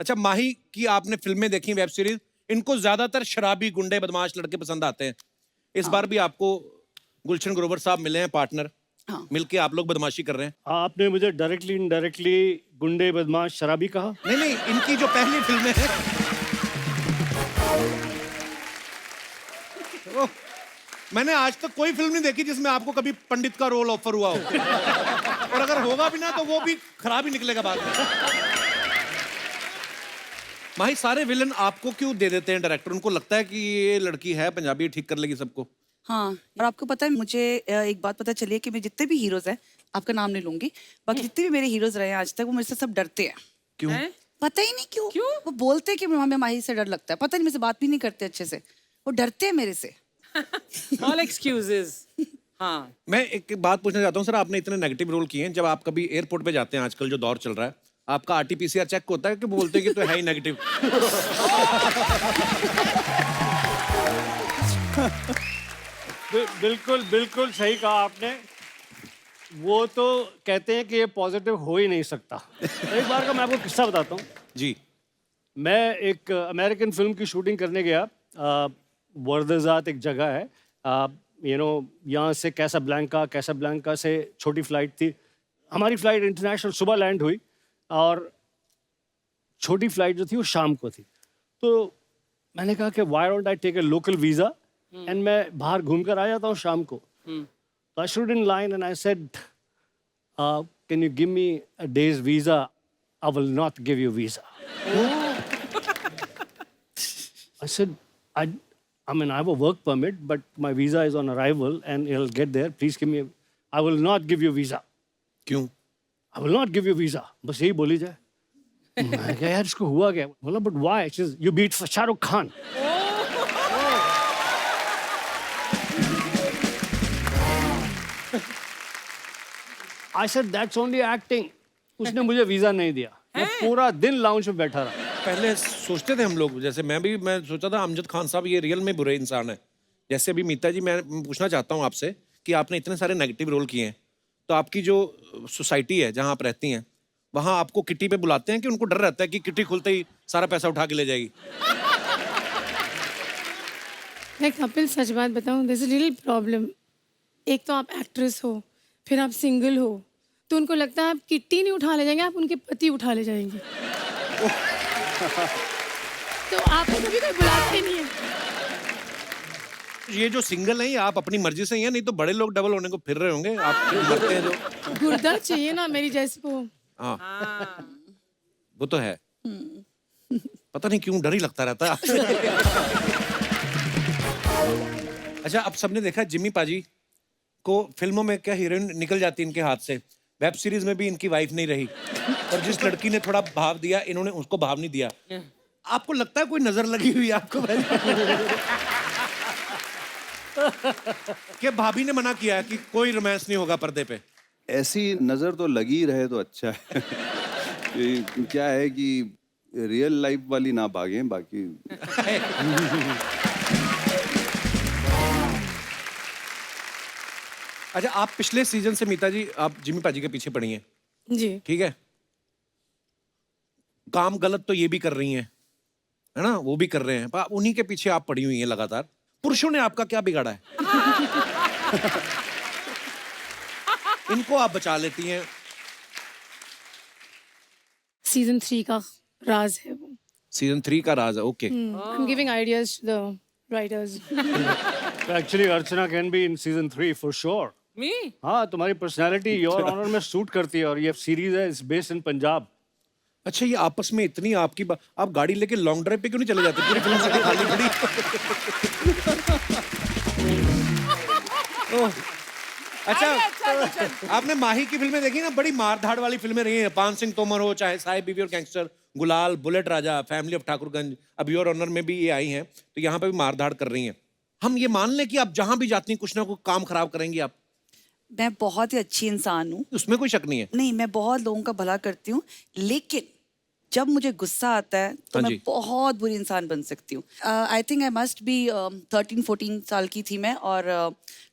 अच्छा, माही की आपने फिल्में देखी, वेब सीरीज, इनको ज्यादातर शराबी गुंडे बदमाश लड़के पसंद आते हैं। इस बार भी आपको गुलशन ग्रोवर साहब मिले हैं पार्टनर, हाँ। मिलके आप लोग बदमाशी कर रहे हैं। आपने मुझे डायरेक्टली इनडायरेक्टली गुंडे बदमाश शराबी कहा। नहीं नहीं, इनकी जो पहली फिल्में हैं ओह, मैंने आज तक कोई फिल्म नहीं देखी जिसमें आपको कभी पंडित का रोल ऑफर हुआ हो। और अगर होगा भी ना तो वो भी खराब ही निकलेगा बाद में। माही, सारे विलन आपको क्यों दे देते हैं डायरेक्टर? उनको लगता है कि ये लड़की है पंजाबी, ठीक कर लेगी सबको। हाँ, और आपको पता है, मुझे एक बात पता चली है कि मैं जितने भी हीरोज हैं, आपका नाम नहीं लूंगी, बाकी जितने भी मेरे हीरोज रहे हैं आज तक, वो मेरे से सब डरते हैं। क्यों? पता ही नहीं क्यों। वो बोलते हैं कि हमें माही से डर लगता है, पता नहीं, मेरे से बात भी नहीं करते अच्छे से, वो डरते हैं मेरे से। All excuses. हाँ. मैं एक बात पूछना चाहता हूँ सर, आपने इतने नेगेटिव रोल किए हैं, जब आप कभी एयरपोर्ट पे जाते हैं, आजकल जो दौर चल रहा है, आपका आरटीपीसीआर चेक होता है कि बोलते हैं कि तो है ही नेगेटिव? बिल्कुल बिल्कुल सही कहा आपने। वो तो कहते हैं कि ये पॉजिटिव हो ही नहीं सकता। एक बार का मैं आपको किस्सा बताता हूँ। जी। मैं एक अमेरिकन फिल्म की शूटिंग करने गया। वर्दज़ात एक जगह है, यहाँ से कैसाब्लैंका से छोटी फ्लाइट थी। हमारी फ्लाइट इंटरनेशनल सुबह लैंड हुई और छोटी फ्लाइट जो थी वो शाम को थी। तो मैंने कहा कि why don't I take a local visa and मैं बाहर घूम कर आ जाता हूँ शाम को। तो I stood in line and I said, can you give me a days visa? I will not give you visa. I said, I mean, I have a work permit, but my visa is on arrival and it'll get there. Please give me, I will not give you visa. क्यों? I will not give you visa. बस यही बोली जाए। मैं कहा यार इसको हुआ क्या? बोला but why? She says, you beat Shahrukh Khan. I said that's only acting. उसने मुझे वीजा नहीं दिया। मैं पूरा दिन लाउंज में बैठा रहा। पहले सोचते थे हम लोग, जैसे मैं सोचा था अमजद खान साहब ये रियल में बुरे इंसान है। जैसे अभी मीता जी, मैं पूछना चाहता हूँ आपसे कि आपने इतने सारे नेगेटिव रोल किए हैं, तो आपकी जो सोसाइटी है जहाँ आप रहती हैं, वहाँ आपको किटी पे बुलाते हैं कि उनको डर रहता है कि किटी खुलते ही सारा पैसा उठा के ले जाएगी? मैं कपिल सच बात बताऊं, दिस इज लिटिल प्रॉब्लम। एक तो आप एक्ट्रेस हो, फिर आप सिंगल हो, तो उनको लगता है आप किट्टी नहीं उठा ले जाएंगे, आप उनके पति उठा ले जाएंगे। तो आपको कभी कोई बुलाते नहीं है। ये जो सिंगल है, ये आप अपनी मर्जी से ही हैं, नहीं तो बड़े लोग डबल होने को फिर रहे होंगे। आप मरते हैं जो। गुर्दा चाहिए ना मेरी जैसे को। हाँ, वो तो है। पता नहीं क्यों डर ही लगता रहता है। अच्छा, अब सबने देखा जिम्मी पाजी को फिल्मों में क्या हीरोइन निकल जाती इनके हाथ से, वेब सीरीज में भी इनकी वाइफ नहीं रही, और जिस लड़की ने थोड़ा भाव दिया, इन्होंने उसको भाव नहीं दिया। आपको लगता है कोई नजर लगी हुई है आपको? कि भाभी ने मना किया है कि कोई रोमांस नहीं होगा पर्दे पे? ऐसी नजर तो लगी रहे तो अच्छा है। क्या है कि रियल लाइफ वाली ना भागें, बाकी अच्छा, आप पिछले सीजन से मीता जी आप जिम्मी पाजी के पीछे पड़ी हैं, जी। ठीक है? काम गलत तो ये भी कर रही हैं, है ना, वो भी कर रहे हैं, पर उन्हीं के पीछे आप पड़ी हुई हैं लगातार। पुरुषों ने आपका क्या बिगाड़ा है? इनको आप बचा लेती हैं। सीजन 3 का राज है वो। सीजन 3 का राज है, okay. I am giving ideas to the writers. Actually, Archana can be in season 3 for sure. Me? हाँ, तुम्हारी पर्सनालिटी योर ऑनर में सूट करती है, और ये सीरीज है, इट्स बेस्ड इन पंजाब। अच्छा, ये आपस में इतनी आपकी आप गाड़ी लेके लॉन्ग ड्राइव पे क्यों नहीं चले जाते? पूरी फिल्म सिटी खाली पड़ी। अच्छा, आपने माही की फिल्में देखी ना? बड़ी मारधाड़ वाली फिल्में रही हैं। पान सिंह तोमर हो, चाहे साहिब बीवी और गैंगस्टर, गुलाल, bullet Raja, family of Thakurganj, अब योर ऑनर में भी ये आई हैं, तो यहाँ पे भी मारधाड़ कर रही हैं। हम ये मान लें कि आप जहां भी जाती हैं कुछ ना कुछ काम खराब करेंगी आप? मैं बहुत ही अच्छी इंसान हूँ, उसमें कोई शक नहीं है। नहीं, मैं बहुत लोगों का भला करती हूँ, लेकिन जब मुझे गुस्सा आता है तो हाँ मैं जी। बहुत बुरी इंसान बन सकती हूँ। I think I must be 13-14 साल की थी मैं, और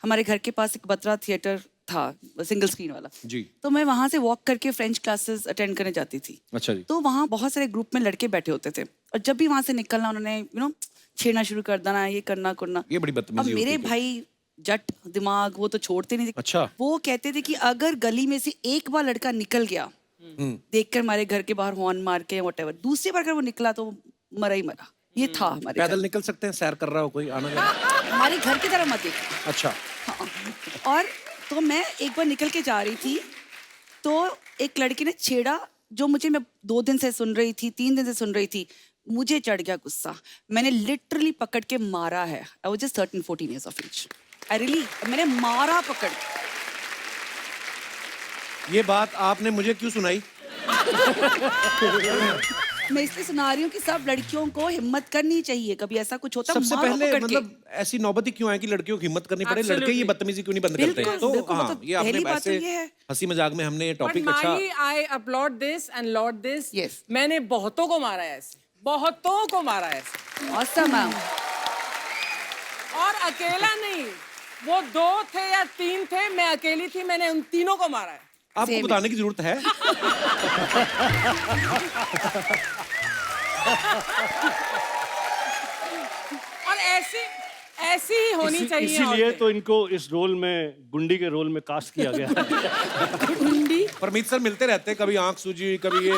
हमारे घर के पास एक बत्रा थिएटर था सिंगल स्क्रीन वाला, जी। तो मैं वहां से वॉक करके फ्रेंच क्लासेस अटेंड करने जाती थी। अच्छा जी। तो वहाँ बहुत सारे ग्रुप में लड़के बैठे होते थे और जब भी वहां से निकलना उन्होंने छेड़ना शुरू कर देना, ये करना करना। ये बड़ी अब बदतमीजी मेरे होती थी। भाई जट दिमाग वो तो छोड़ते नहीं थे। अच्छा। वो कहते थे कि अगर गली में से एक बार लड़का निकल गया देखकर हमारे घर के बाहर हॉर्न मार के वॉटेवर, दूसरी बार अगर वो निकला तो मरा ही मरा। ये था हमारे पैदल घर। निकल सकते हैं, सैर कर रहा हो कोई आना जाना? हमारे घर की तरफ मत देख। अच्छा। हाँ। और तो मैं एक बार निकल के जा रही थी तो एक लड़की ने छेड़ा जो मैं 2 दिन से सुन रही थी, 3 दिन से सुन रही थी। मुझे चढ़ गया गुस्सा, मैंने लिटरली पकड़ के मारा है। I was just 13-14 years of age. मैंने मारा पकड़ के। ये बात आपने मुझे क्यों सुनाई? मैं इसलिए सुना रही हूँ कि सब लड़कियों को हिम्मत करनी चाहिए, कभी ऐसा कुछ होता सबसे मारो पहले पकड़ के। मतलब ऐसी नौबत ही क्यों है कि लड़कियों की हिम्मत करनी पड़े? लड़के ये Absolutely. बदतमीजी क्यों नहीं बंद करते? बिल्कुल, तो बिल्कुल, हाँ, मतलब ये आपने पहली बात तो ऐसे ये है। हंसी मजाक में हमने ये But टॉपिक अच्छा। Mahi, I applaud this and laud this. Yes. मैंने बहुतों को मारा है ऐसे, बहुतों को मारा है ऐसे, Awesome, मैम। और अकेला नहीं, वो 2 थे या 3 थे, मैं अकेली थी, मैंने उन तीनों को मारा है। आपको Same. बताने की जरूरत है? और ऐसी ही होनी चाहिए। इसीलिए औरतें। तो इनको इस रोल में, गुंडी के रोल में कास्ट किया गया है। परमीत सर मिलते रहते हैं, कभी आंख सूजी, कभी ये।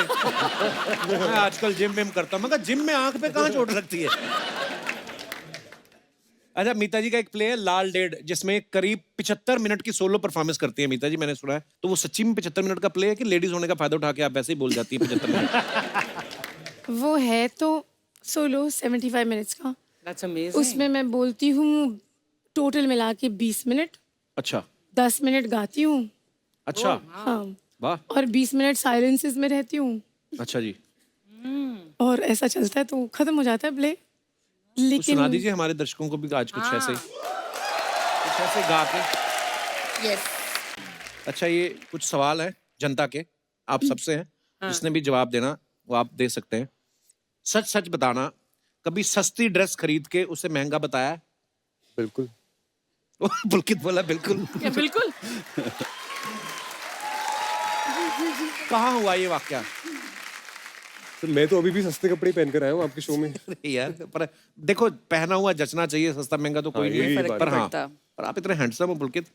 मैं आजकल जिम विम करता हूँ, मगर जिम में आंख पे कहाँ चोट लगती है? अच्छा, मीता जी का एक प्ले है लाल डेढ़, जिसमें करीब 75 मिनट की सोलो परफॉर्मेंस करती है मीता जी, मैंने सुना है। तो वो सच्ची में 75 मिनट का प्ले है कि लेडीज होने का फायदा उठा के आप वैसे ही बोल जाती है 75 मिनट? वो है तो सोलो 75 मिनट्स का। That's amazing. उसमें मैं बोलती हूँ टोटल मिला के 20 मिनट, अच्छा 10 मिनट गाती हूँ। अच्छा, हाँ, वाह, और 20 मिनट साइलेंसेस में रहती हूँ अच्छा जी। और ऐसा चलता है तो खत्म हो जाता है प्ले। कुछ लेकिन सुना दीजिए हमारे दर्शकों को भी आज कुछ ऐसे कुछ ऐसे गा के। यस। अच्छा, ये कुछ सवाल है जनता के, आप सबसे हैं, जिसने भी जवाब देना वो आप दे सकते हैं। सच सच बताना, कभी सस्ती ड्रेस खरीद के उसे महंगा बताया है? बिल्कुल। पुलकित बोला बिल्कुल। क्या बिल्कुल? कहाँ हुआ ये वाकया? तो मैं तो अभी भी सस्ते कपड़े पहन कर आया हूँ आपके शो में। अरे यार, पर देखो पहना हुआ जचना चाहिए, सस्ता महंगा तो कोई हाँ, नहीं यही है। बात पर है। हाँ, पर आप इतने हैंडसम हो पुलकित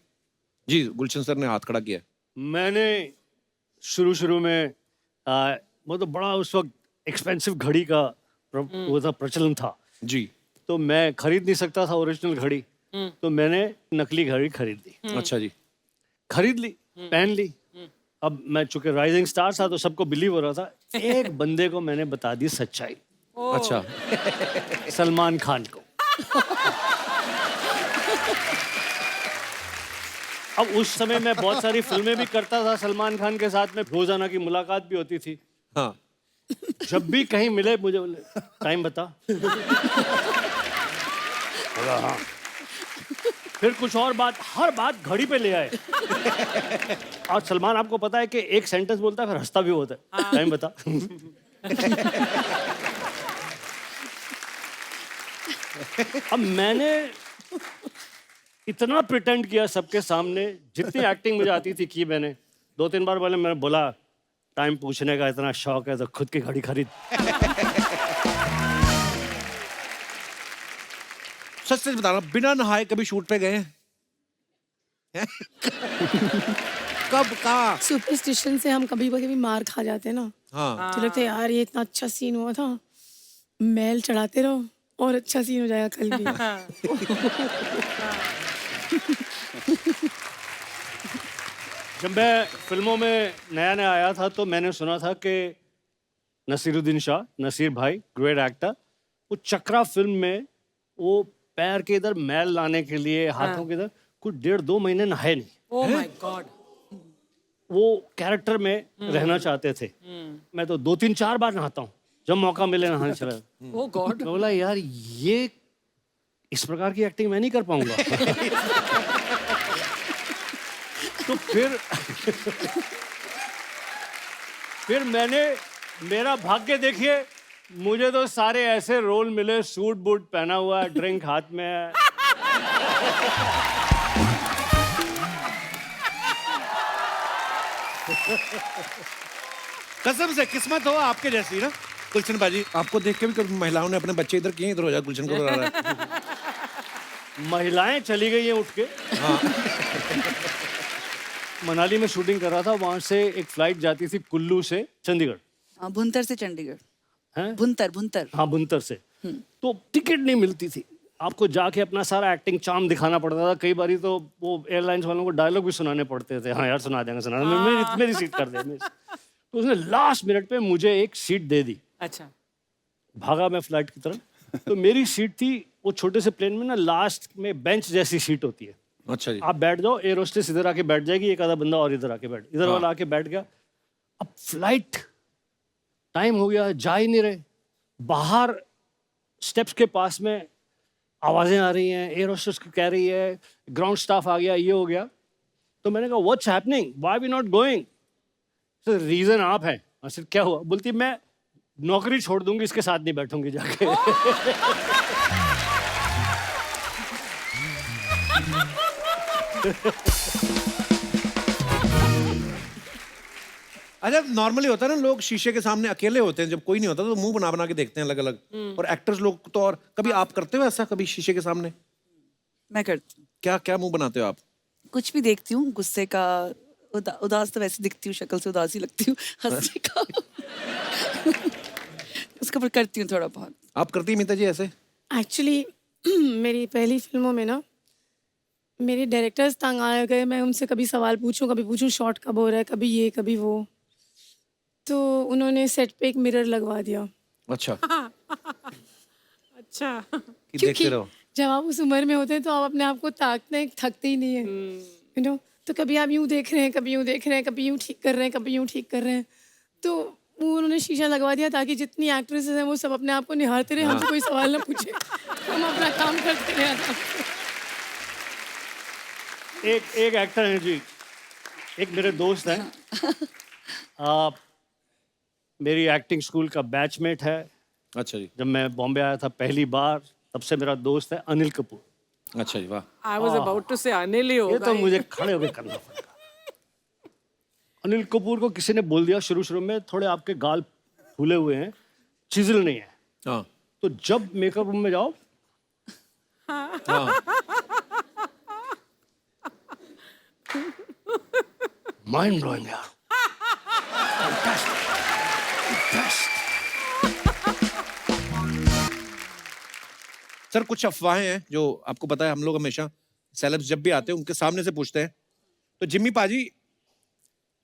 जी। गुलशन सर ने हाथ खड़ा किया। मैंने शुरू में वो तो बड़ा उस वक्त एक्सपेंसिव घड़ी का वो था, प्रचलन था। जी। तो मैं खरीद नहीं सकता था ओरिजिनल घड़ी, तो मैंने नकली घड़ी खरीद ली। अच्छा जी। खरीद ली, पहन ली। अब मैं चूंकि राइजिंग स्टार था तो सबको बिलीव हो रहा था। एक बंदे को मैंने बता दी सच्चाई, अच्छा। सलमान खान को। अब उस समय मैं बहुत सारी फिल्में भी करता था सलमान खान के साथ में, रोजाना की मुलाकात भी होती थी। हाँ, जब भी कहीं मिले मुझे बोले टाइम बता। बोला हाँ। फिर कुछ और बात, हर बात घड़ी पे ले आए। और सलमान आपको पता है कि एक सेंटेंस बोलता है फिर हंसता भी होता है। टाइम बता। अब मैंने इतना प्रिटेंड किया सबके सामने, जितनी एक्टिंग मुझे आती थी की मैंने। 2-3 बार पहले मैंने बोला टाइम पूछने का इतना शौक है तो खुद की घड़ी खरीद। सच सच बताना, बिना नहाए कभी शूट पे गए हैं? कब कहाँ? सुपरस्टिशन से हम कभी कभी मार खा जाते हैं ना, हाँ, तो लगता है यार ये इतना अच्छा सीन हुआ था, मैल चढ़ाते रहो और अच्छा सीन हो जाएगा कल भी। जब मैं फिल्मों में नया नया आया था तो मैंने सुना था कि नसीरुद्दीन शाह, नसीर भाई, ग्रेट एक्टर, वो चक्रा फिल्म में वो पैर के इधर मैल लाने के लिए, हाथों के इधर कुछ 1.5-2 महीने नहाए नहीं। Oh my God. वो कैरेक्टर में रहना चाहते थे। मैं तो 2-3-4 बार नहाता हूँ, जब मौका मिले नहाने चला जाता हूँ। Oh God. मैं बोला यार ये इस प्रकार की एक्टिंग मैं नहीं कर पाऊंगा। तो फिर मैंने, मेरा भाग्य देखिए, मुझे तो सारे ऐसे रोल मिले, सूट बूट पहना हुआ है, ड्रिंक हाथ में है। कसम से किस्मत हो आपके जैसी ना गुलशन बाजी। आपको देख के भी कभी महिलाओं ने अपने बच्चे इधर किए, इधर हो जा, गुलशन को बुला रहा है। महिलाएं चली गई हैं उठ के। मनाली में शूटिंग कर रहा था, वहां से एक फ्लाइट जाती थी कुल्लू से चंडीगढ़। हाँ, भुंतर से चंडीगढ़। हैं? भुंतर भुंतर। हाँ, बुनतर से। तो टिकट नहीं मिलती थी, आपको जाके अपना सारा एक्टिंग चार्म दिखाना पड़ता था। कई बारी तो वो एयरलाइंस वालों को डायलॉग भी सुनाने पड़ते थे। हाँ यार सुना देंगे, सुना देंगे, मेरी सीट कर दे। तो उसने लास्ट मिनट पे मुझे एक सीट दे दी। अच्छा। भागा मैं फ्लाइट की तरफ। तो मेरी सीट थी वो छोटे से प्लेन में ना, लास्ट में बेंच जैसी सीट होती है। अच्छा जी। आप बैठ जाओ, एयर होस्टेस इधर आके बैठ जाएगी, एक आधा बंदा और इधर आके बैठ, इधर वाला आके बैठ गया। अब फ्लाइट टाइम हो गया, जा ही नहीं रहे। बाहर स्टेप्स के पास में आवाजें आ रही हैं, एयर होस्टेस कह रही है ग्राउंड स्टाफ आ गया, ये हो गया। तो मैंने कहा what's happening, why we not going? Sir reason आप हैं। सर क्या हुआ? बोलती मैं नौकरी छोड़ दूंगी, इसके साथ नहीं बैठूंगी जाके। अच्छा, नॉर्मली होता है ना, लोग शीशे के सामने अकेले होते हैं, जब कोई नहीं होता तो मुंह बना बना के देखते हैं अलग अलग। और एक्टर्स लोग तो, और कभी आप करते हो ऐसा, कभी शीशे के सामने? मैं करती हूँ। क्या क्या मुंह बनाते हो आप? कुछ भी देखती हूँ, गुस्से का, उदास तो वैसे दिखती हूँ, शक्ल से उदास ही लगती हूँ, हंसने का उसके ऊपर करती हूँ थोड़ा बहुत। आप करती हैं मीता जी ऐसे? एक्चुअली मेरी पहली फिल्मों में ना मेरे डायरेक्टर्स तंग आ गए। मैं उनसे कभी सवाल पूछूं, कभी पूछूं शॉट कब हो रहा है, कभी ये कभी वो। तो उन्होंने सेट पे एक मिरर लगवा दिया। अच्छा। अच्छा। कि देखते रहो। जब आप उस उम्र में होते हैं तो आप अपने आप को ताकते हैं, थकते ही नहीं है, यू नो। तो कभी आप यूं देख रहे हैं, कभी यूं देख रहे हैं, कभी यूं ठीक कर रहे हैं, कभी यूं ठीक कर रहे हैं। तो वो उन्होंने शीशा लगवा दिया ताकि जितनी एक्ट्रेसेस हैं वो सब अपने आप को निहारते रहे, हमसे कोई सवाल ना पूछे, हम अपना काम करते रहे आराम से। एक एक्टर है जी, एक मेरे दोस्त हैं, मेरी एक्टिंग स्कूल का बैचमेट है। अच्छा जी। जब मैं बॉम्बे आया था पहली बार, तब से मेरा दोस्त है अनिल कपूर। अच्छा जी, वाह। आई वाज अबाउट टू से अनिल ही ये होगा। तो मुझे खड़े होकर करना पड़ेगा। अनिल कपूर को किसी ने बोल दिया शुरू शुरू में, थोड़े आपके गाल फूले हुए हैं, चिजल नहीं है। हाँ तो जब मेकअप रूम में जाओ, हाँ। माइंड ब्लोइंग यार, सर कुछ अफवाहें हैं जो आपको पता है, हम लोग हमेशा सेलेब्स जब भी आते हैं उनके सामने से पूछते हैं। तो जिम्मी पाजी,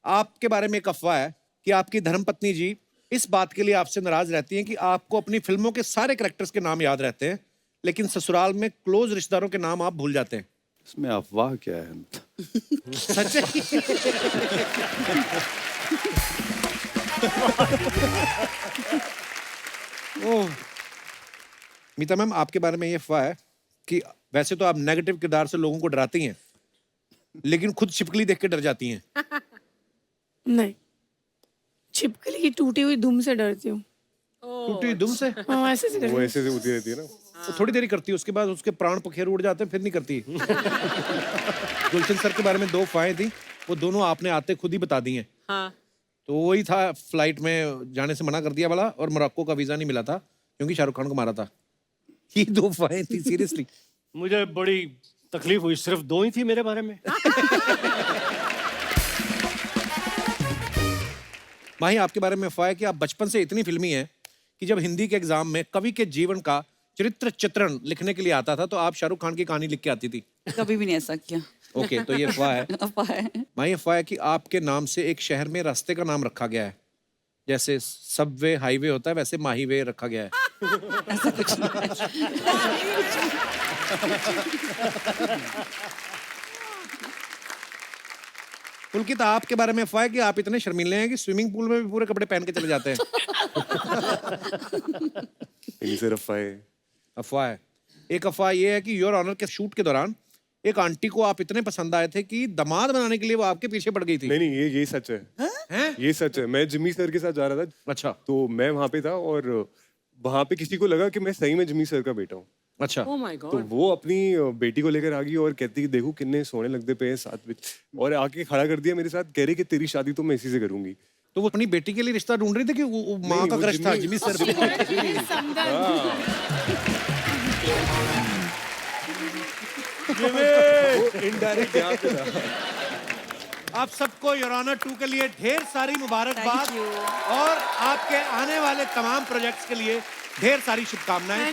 आपके बारे में एक अफवाह है कि आपकी धर्मपत्नी जी इस बात के लिए आपसे नाराज रहती हैं कि आपको अपनी फिल्मों के सारे कैरेक्टर्स के नाम याद रहते हैं, लेकिन ससुराल में क्लोज रिश्तेदारों के नाम आप भूल जाते हैं। इसमें अफवाह क्या है? सच है? ओह, मीता मैम, आपके बारे में ये अफवाह है कि वैसे तो आप नेगेटिव किरदार से लोगों को डराती हैं, लेकिन खुद छिपकली देख के डर जाती हैं। नहीं, छिपकली की टूटी हुई दुम से डरती हूँ। टूटी हुई दुम से? हाँ, ऐसे से वो डरती ऐसे से होती रहती है ना। वो थोड़ी देरी करती है, उसके बाद उसके प्राण पखेर उड़ जाते हैं, फिर नहीं करती। गुलशन सर के बारे में दो अफवाहें थी, वो दोनों आपने आते खुद ही बता दी हैं। हाँ। तो वही था, फ्लाइट में जाने से मना कर दिया वाला, और मोरक्को का वीजा नहीं मिला था क्योंकि शाहरुख खान को मारा था। ये दो अफवाहें थी, सीरियसली। मुझे बड़ी तकलीफ हुई, सिर्फ दो ही थी मेरे बारे में। माही, आपके बारे में अफवाह है कि आप बचपन से इतनी फिल्मी हैं कि जब हिंदी के एग्जाम में कवि के जीवन का चरित्र चित्रण लिखने के लिए आता था तो आप शाहरुख खान की कहानी लिख के आती थी। कभी भी नहीं ऐसा किया। ओके, तो ये अफवाह है। अफवाह है। माही, अफवाह है कि आपके नाम से एक शहर में रास्ते का नाम रखा गया है, जैसे सबवे हाईवे होता है वैसे माहीवे रखा गया है। ऐसा कुछ नहीं है। पुलकित, आपके बारे में अफवाह है कि आप इतने शर्मीले हैं कि स्विमिंग पूल में भी पूरे कपड़े पहन के चले जाते हैं। इन्हीं से रफा है। अफवाह है। एक अफवाह ये है कि योर ऑनर के शूट के दौरान एक आंटी को आप इतने पसंद आए थे कि दामाद बनाने के लिए वो आपके पीछे पड़ गई थी। नहीं नहीं, ये सच है। हैं? ये सच है। मैं जिम्मी सर के साथ जा रहा था, अच्छा। तो मैं वहां पे था और वहां पे किसी को लगा कि मैं सही में जिम्मी सर का बेटा हूँ। अच्छा ओ माय तो गॉड वो अपनी बेटी को लेकर आ गई और कहती कि देखो कितने सोने लगते पे हैं साथ में, और आके खड़ा कर दिया मेरे साथ, कह रही कि तेरी शादी तो मैं इसी से करूंगी। तो वो अपनी बेटी के लिए रिश्ता ढूंढ रही थी कि वो माँ नहीं, का वो क्रश था जिमी सर पे? इनडायरेक्ट यहाँ पे था। आप सबको योर ऑनर 2 के लिए ढेर सारी मुबारकबाद Thank you. और आपके आने वाले तमाम प्रोजेक्ट्स के लिए ढेर सारी शुभकामनाएं।